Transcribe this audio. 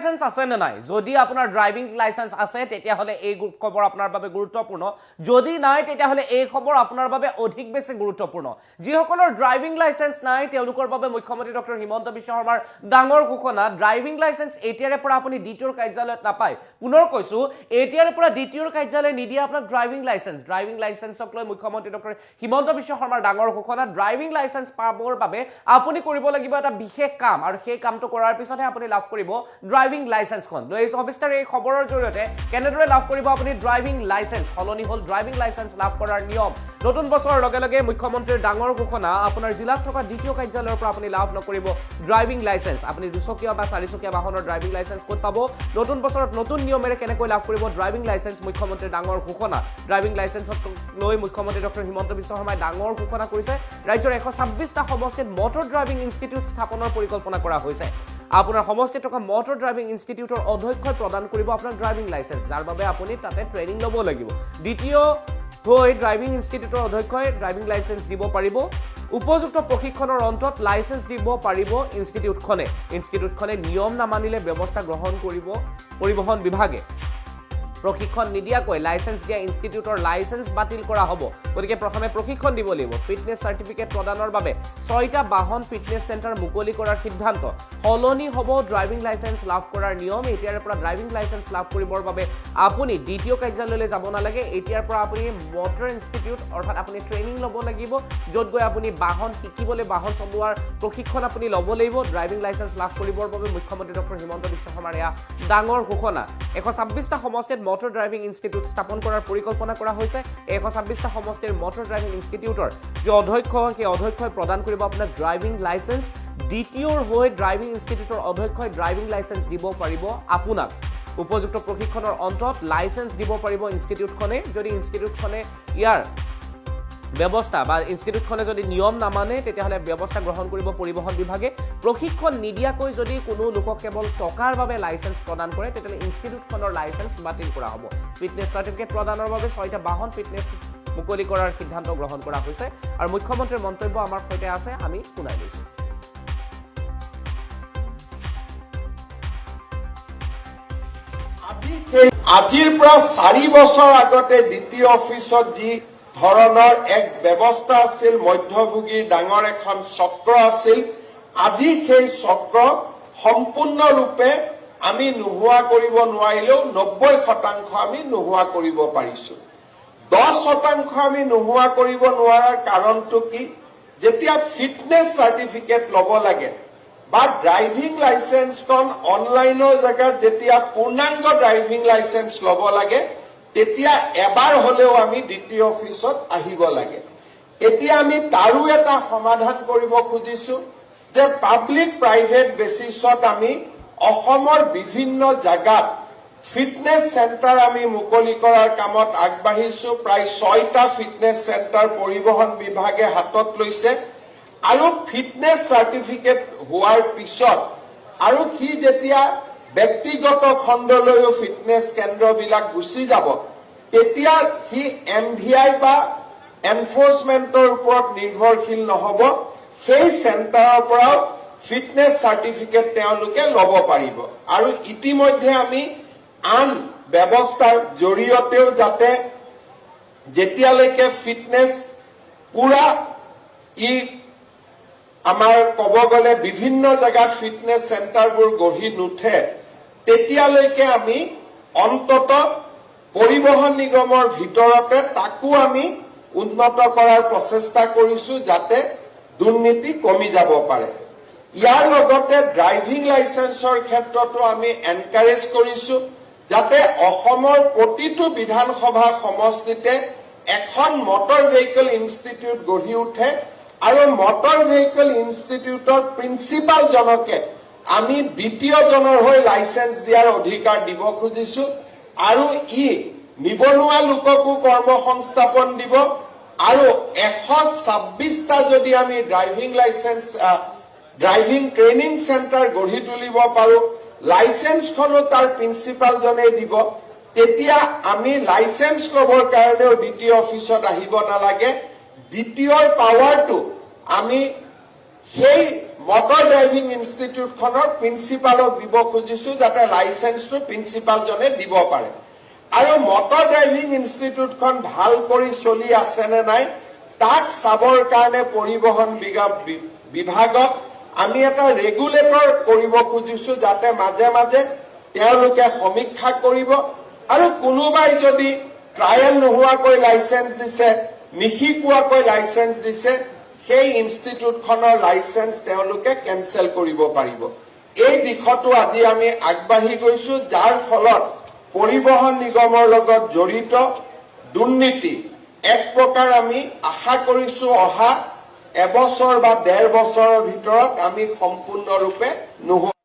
licence আছে না নাই যদি আপোনাৰ ড্ৰাইভিং লাইসেন্স আছে তেতিয়া হলে এই খবৰ আপোনাৰ বাবে গুৰুত্বপূৰ্ণ যদি নাই তেতিয়া হলে এই খবৰ আপোনাৰ বাবে অধিক বেছি গুৰুত্বপূৰ্ণ যিসকলৰ ড্ৰাইভিং লাইসেন্স নাই তেওঁলোকৰ বাবে মুখ্যমন্ত্ৰী ডক্টৰ হিমন্ত বিশ্ব শৰ্মাৰ ডাঙৰ ঘোষণা ড্ৰাইভিং লাইসেন্স এতিয়াৰে পৰা আপুনি দ্বিতীয় কাৰ্যালয়ত নাপায় পুনৰ কৈছো এতিয়াৰে পৰা দ্বিতীয় কাৰ্যালয় নিদিয়া আপোনাক ড্ৰাইভিং লাইসেন্সক লৈ মুখ্যমন্ত্ৰী ডক্টৰ হিমন্ত বিশ্ব শৰ্মাৰ ডাঙৰ ঘোষণা ড্ৰাইভিং লাইসেন্স পাবৰ বাবে আপুনি কৰিব লাগিব এটা বিশেষ কাম আৰু সেই কামটো কৰাৰ পিছতহে আপুনি লাভ কৰিব ড্ৰাইভিং লাইসেন্সখন লৈ সবিস্তাৰ এই খবৰৰ জৰিয়তে কেনেদৰে লাভ কৰিব আপুনি ড্ৰাইভিং লাইসেন্স হলনি হল ড্ৰাইভিং লাইসেন্স লাভ কৰাৰ নিয়ম নতুন বছৰৰ লগে লগে মুখ্যমন্ত্ৰীৰ ডাঙৰ ঘোষণা আপোনাৰ জিলাত থকা দ্বিতীয় কাৰ্যালয়ৰ পৰা আপুনি লাভ নকৰিব ড্ৰাইভিং লাইসেন্স আপুনি দুচকীয়া বা চাৰিচকীয়া বাহনৰ ড্ৰাইভিং লাইসেন্স ক'ত পাব নতুন বছৰত নতুন নিয়মেৰে কেনেকৈ লাভ কৰিব ড্ৰাইভিং লাইসেন্স মুখ্যমন্ত্ৰীৰ ডাঙৰ ঘোষণা ড্ৰাইভিং লাইসেন্সক লৈ মুখ্যমন্ত্ৰী ডক্টৰ হিমন্ত বিশ্ব শৰ্মাই ডাঙৰ ঘোষণা কৰিছে ৰাজ্যৰ 126টা সমষ্টিত মটৰ ড্ৰাইভিং ইনষ্টিটিউট স্থাপনৰ পৰিকল্পনা কৰা হৈছে আপোনাৰ সমষ্টিত থকা মটৰ ড্ৰাইভিং ইনষ্টিটিউটৰ অধ্যক্ষই প্ৰদান কৰিব আপোনাৰ ড্ৰাইভিং লাইসেন্স যাৰ বাবে আপুনি তাতে ট্ৰেইনিং ল'ব লাগিব দ্বিতীয় হৈ ড্ৰাইভিং ইনষ্টিটিউটৰ অধ্যক্ষই ড্ৰাইভিং লাইসেন্স দিব পাৰিব উপযুক্ত প্ৰশিক্ষণৰ অন্তত লাইসেন্স দিব পাৰিব ইনষ্টিটিউটখনে নিয়ম নামানিলে ব্যৱস্থা গ্ৰহণ কৰিব পৰিবহণ বিভাগে প্ৰশিক্ষণ নিদিয়াকৈ লাইসেন্স দিয়া ইনষ্টিটিউটৰ লাইসেন্স বাতিল কৰা হ'ব গতিকে প্ৰথমে প্ৰশিক্ষণ দিব লাগিব ফিটনেছ সাৰ্টিফিকেট প্ৰদানৰ বাবে 6টা বাহন ফিটনেছ চেণ্টাৰ মুকলি কৰাৰ সিদ্ধান্ত হলনি হ'ব ড্ৰাইভিং লাইসেন্স লাভ কৰাৰ নিয়ম এতিয়াৰ পৰা ড্ৰাইভিং লাইসেন্স লাভ কৰিবৰ বাবে আপুনি দ্বিতীয় কাৰ্যালয়লৈ যাব নালাগে এতিয়াৰ পৰা আপুনি মটৰ ইনষ্টিটিউট অৰ্থাৎ আপুনি ট্ৰেইনিং ল'ব লাগিব য'ত গৈ আপুনি বাহন শিকিবলৈ বাহন চলোৱাৰ প্ৰশিক্ষণ আপুনি ল'ব লাগিব ড্ৰাইভিং লাইসেন্স লাভ কৰিবৰ বাবে মুখ্যমন্ত্ৰী ডক্টৰ হিমন্ত বিশ্ব শৰ্মাৰ এয়া ডাঙৰ ঘোষণা 126টা সমষ্টিত মটৰ ড্ৰাইভিং ইনষ্টিটিউট স্থাপন কৰাৰ পৰিকল্পনা কৰা হৈছে 126টা সমষ্টিৰ মটৰ ড্ৰাইভিং ইনষ্টিটিউটৰ যে অধ্যক্ষ সেই অধ্যক্ষই প্ৰদান কৰিব আপোনাক ড্ৰাইভিং লাইসেন্স দ্বিতীয়ৰ হৈ ড্ৰাইভিং ইনষ্টিটিউটৰ অধ্যক্ষই ড্ৰাইভিং লাইসেন্স দিব পাৰিব আপোনাক উপযুক্ত প্ৰশিক্ষণৰ অন্তত লাইসেন্স দিব পাৰিব ইনষ্টিটিউটখনে যদি ইনষ্টিটিউটখনে ইয়াৰ ব্যৱস্থা বা ইনষ্টিটিউটখনে যদি নিয়ম নামানে তেতিয়াহলে ব্যৱস্থা গ্ৰহণ কৰিব পৰিবহণ বিভাগে প্ৰশিক্ষণ নিদিয়াকৈ যদি কোনো লোকক কেৱল টকাৰ বাবে লাইসেন্স প্ৰদান কৰে তেতিয়াহলে ইনষ্টিটিউটখনৰ লাইসেন্স বাতিল কৰা হ'ব ফিটনেছ সাৰ্টিফিকেট প্ৰদানৰ বাবে 6টা বাহন ফিটনেছ মুকলি কৰাৰ সিদ্ধান্ত গ্ৰহণ কৰা হৈছে আৰু মুখ্যমন্ত্ৰীৰ মন্তব্য আমাৰ সৈতে আছে আমি শুনাই লৈছো আজিৰ পৰা 4 বছৰ আগতে দ্বিতীয় অফিচত যি ধৰণৰ এক ব্যৱস্থা আছিল মধ্যভোগীৰ ডাঙৰ এখন চক্ৰ আছিল আজি সেই চক্ৰ সম্পূৰ্ণৰূপে আমি নোহোৱা কৰিব নোৱাৰিলেও 90% আমি নোহোৱা কৰিব পাৰিছো 10% আমি নোহোৱা কৰিব নোৱাৰাৰ কাৰণটো কি যেতিয়া ফিটনেছ সাৰ্টিফিকেট ল'ব লাগে বা ড্ৰাইভিং লাইসেন্সখন অনলাইনৰ জেগাত যেতিয়া পূৰ্ণাংগ ড্ৰাইভিং লাইসেন্স ল'ব লাগে তেতিয়া এবাৰ হলেও আমি দ্বিতীয় অফিচত আহিব লাগে এতিয়া আমি তাৰো এটা সমাধান কৰিব খুজিছো যে পাব্লিক প্ৰাইভেট বেচিছত আমি অসমৰ বিভিন্ন জায়গাত ফিটনেছ চেণ্টাৰ আমি মুকলি কৰাৰ কামত আগবাঢ়িছো প্ৰায় 6টা ফিটনেছ চেণ্টাৰ পৰিবহণ বিভাগে হাতত লৈছে আৰু ফিটনেছ সাৰ্টিফিকেট হোৱাৰ পিছত আৰু কি যেতিয়া ব্যক্তিগত খণ্ডলৈও ফিটনেছ কেন্দ্ৰবিলাক গুচি যাব তেতিয়া কি এমভিআই বা এনফোৰ্সমেন্টৰ ওপৰত নিৰ্ভৰশীল নহব সেই চেণ্টাৰৰ পৰা ফিটনেছ সাৰ্টিফিকেট তেওঁলোকে ল'ব পাৰিব আৰু ইতিমধ্যে আমি আন ব্যৱস্থাৰ জৰিয়তেও যাতে যেতিয়ালৈকে ফিটনেছ পুৰা আমাৰ ক'ব গ'লে বিভিন্ন জায়গাত ফিটনেছ চেণ্টাৰবোৰ গঢ়ি নুঠে তেতিয়ালৈকে আমি অন্তত পৰিবহণ নিগমৰ ভিতৰতে তাকো আমি উন্নত কৰাৰ প্ৰচেষ্টা কৰিছো যাতে দুৰ্নীতি কমি যাব পাৰে ইয়াৰ লগতে ড্ৰাইভিং লাইসেন্সৰ ক্ষেত্ৰতো আমি এনকাৰেজ কৰিছো যাতে অসমৰ প্ৰতিটো বিধানসভা সমষ্টিতে এখন মটৰ ভেহিকল ইনষ্টিটিউট গঢ়ি উঠে আৰু মটৰ ভেহিকল ইনষ্টিটিউটৰ প্ৰিন্সিপাল জনকে আমি দ্বিতীয়জনৰ হৈ লাইসেন্স দিয়াৰ অধিকাৰ দিব খুজিছো আৰু নিবনুৱা লোককো কৰ্মসংস্থাপন দিব আৰু 126টা যদি আমি driving licence driving training centre গঢ়ি তুলিব পাৰো লাইসেন্সখনো তাৰ প্ৰিন্সিপাল জনে দিব তেতিয়া আমি লাইসেন্স ল'বৰ কাৰণেও দ্বিতীয় অফিচত আহিব নালাগে দ্বিতীয়ৰ পাৱাৰটো আমি সেই মটৰ ড্ৰাইভিং ইনষ্টিটিউটখনৰ প্ৰিন্সিপালক দিব খুজিছো যাতে লাইচেন্সটো প্ৰিন্সিপালজনে দিব পাৰে আৰু মটৰ ড্ৰাইভিং ইনষ্টিটিউটখন ভাল কৰি চলি আছে নে নাই তাক চাবৰ কাৰণে পৰিবহণ বিভাগক আমি এটা ৰেগুলেটৰ কৰিব খুজিছো যাতে মাজে মাজে তেওঁলোকে সমীক্ষা কৰিব আৰু কোনোবাই যদি ট্ৰায়েল নোহোৱাকৈ লাইচেন্স দিছে নিশিকোৱাকৈ লাইচেন্স দিছে সেই ইনষ্টিটিউটখনৰ লাইচেন্স তেওঁলোকে কেনচেল কৰিব পাৰিব এই দিশটো আজি আমি আগবাঢ়ি গৈছো যাৰ ফলত পৰিবহণ নিগমৰ লগত জড়িত দুৰ্নীতি এক প্ৰকাৰ আমি আশা কৰিছো অহা এবছৰ বা 1.5 বছৰৰ ভিতৰত আমি সম্পূৰ্ণৰূপে নোহোৱা